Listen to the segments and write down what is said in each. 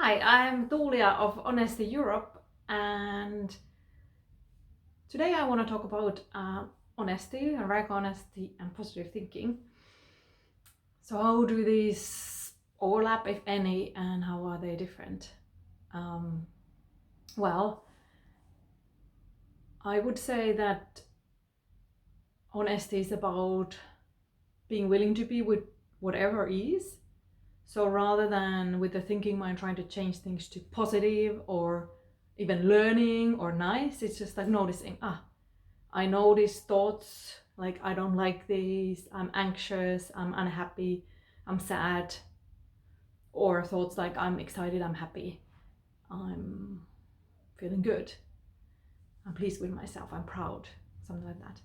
Hi, I'm Tuulia of Honesty Europe, and today I want to talk about honesty, radical honesty, and positive thinking. So, how do these overlap, if any, and how are they different? Um, well, I would say that honesty is about being willing to be with whatever is. So, rather than with the thinking mind trying to change things to positive or even learning or nice, it's just like noticing, I know these thoughts, like I don't like these, I'm anxious, I'm unhappy, I'm sad, or thoughts like I'm excited, I'm happy, I'm feeling good, I'm pleased with myself, I'm proud, something like that.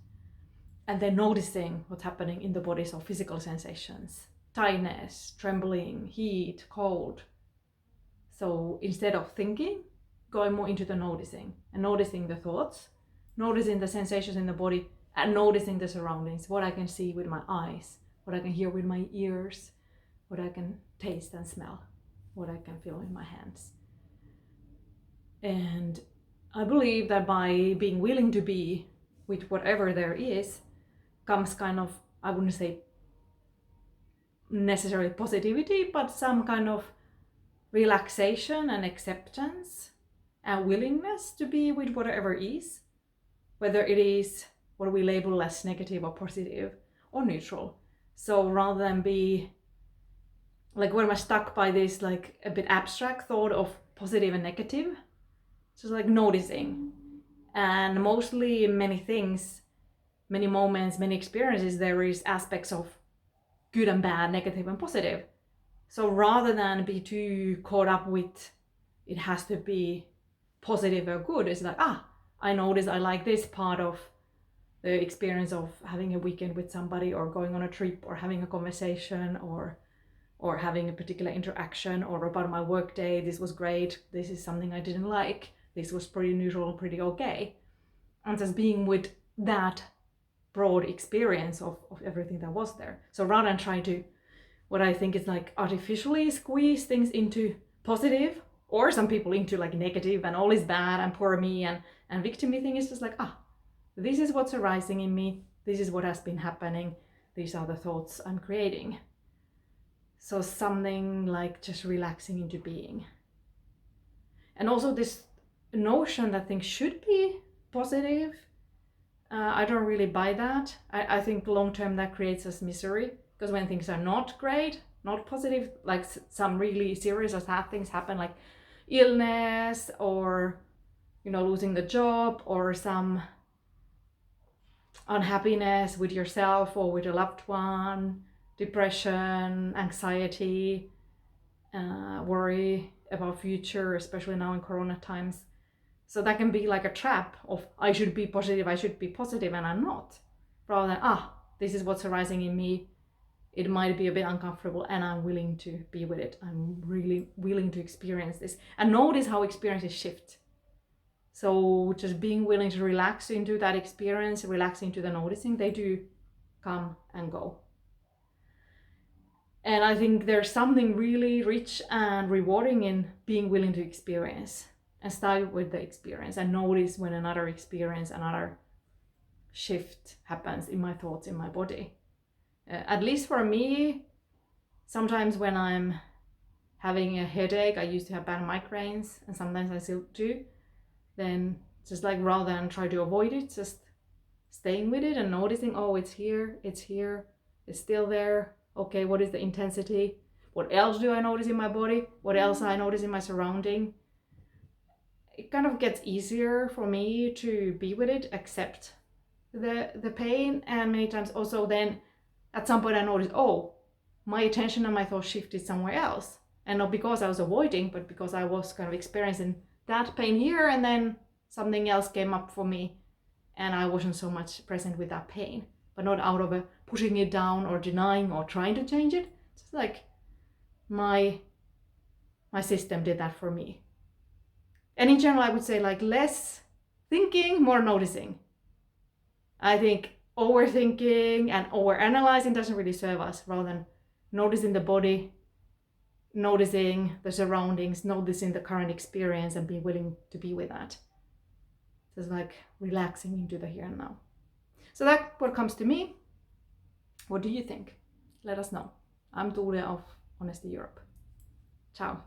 And then noticing what's happening in the body, so physical sensations, tightness, trembling, heat, cold. So instead of thinking, going more into the noticing and noticing the thoughts, noticing the sensations in the body, and noticing the surroundings, what I can see with my eyes, what I can hear with my ears, what I can taste and smell, what I can feel in my hands. And I believe that by being willing to be with whatever there is, comes kind of, I wouldn't say necessarily positivity, but some kind of relaxation and acceptance and willingness to be with whatever is, whether it is what we label as negative or positive or neutral. So rather than be like when we're stuck by this like a bit abstract thought of positive and negative, just like noticing. And mostly many things, many moments, many experiences, there is aspects of good and bad, negative and positive. So rather than be too caught up with it has to be positive or good, it's like, I notice I like this part of the experience of having a weekend with somebody or going on a trip or having a conversation or having a particular interaction or about my work day. This was great. This is something I didn't like. This was pretty neutral, pretty okay. And just being with that broad experience of everything that was there. So rather than trying to, what I think is like artificially squeeze things into positive, or some people into like negative and all is bad and poor me and victimy thing, is just like, this is what's arising in me, this is what has been happening, these are the thoughts I'm creating. So something like just relaxing into being. And also this notion that things should be positive, I don't really buy that. I think long term that creates us misery, because when things are not great, not positive, like some really serious or sad things happen, like illness or losing the job or some unhappiness with yourself or with a loved one, depression, anxiety, worry about future, especially now in corona times. So that can be like a trap of I should be positive, and I'm not. Rather than, this is what's arising in me. It might be a bit uncomfortable and I'm willing to be with it. I'm really willing to experience this. And notice how experiences shift. So just being willing to relax into that experience, relax into the noticing, they do come and go. And I think there's something really rich and rewarding in being willing to experience and start with the experience and notice when another experience, another shift happens in my thoughts, in my body. At least for me, sometimes when I'm having a headache, I used to have bad migraines and sometimes I still do, then just like rather than try to avoid it, just staying with it and noticing, it's here, it's still there. Okay, what is the intensity? What else do I notice in my body? What else I notice in my surrounding? It kind of gets easier for me to be with it, accept the pain, and many times also then at some point I notice, my attention and my thoughts shifted somewhere else. And not because I was avoiding, but because I was kind of experiencing that pain here, and then something else came up for me and I wasn't so much present with that pain, but not out of a pushing it down or denying or trying to change it. It's like my system did that for me. And in general, I would say like less thinking, more noticing. I think overthinking and overanalyzing doesn't really serve us, rather than noticing the body, noticing the surroundings, noticing the current experience, and being willing to be with that. So it's like relaxing into the here and now. So that's what comes to me. What do you think? Let us know. I'm Tuulia of Honesty Europe. Ciao.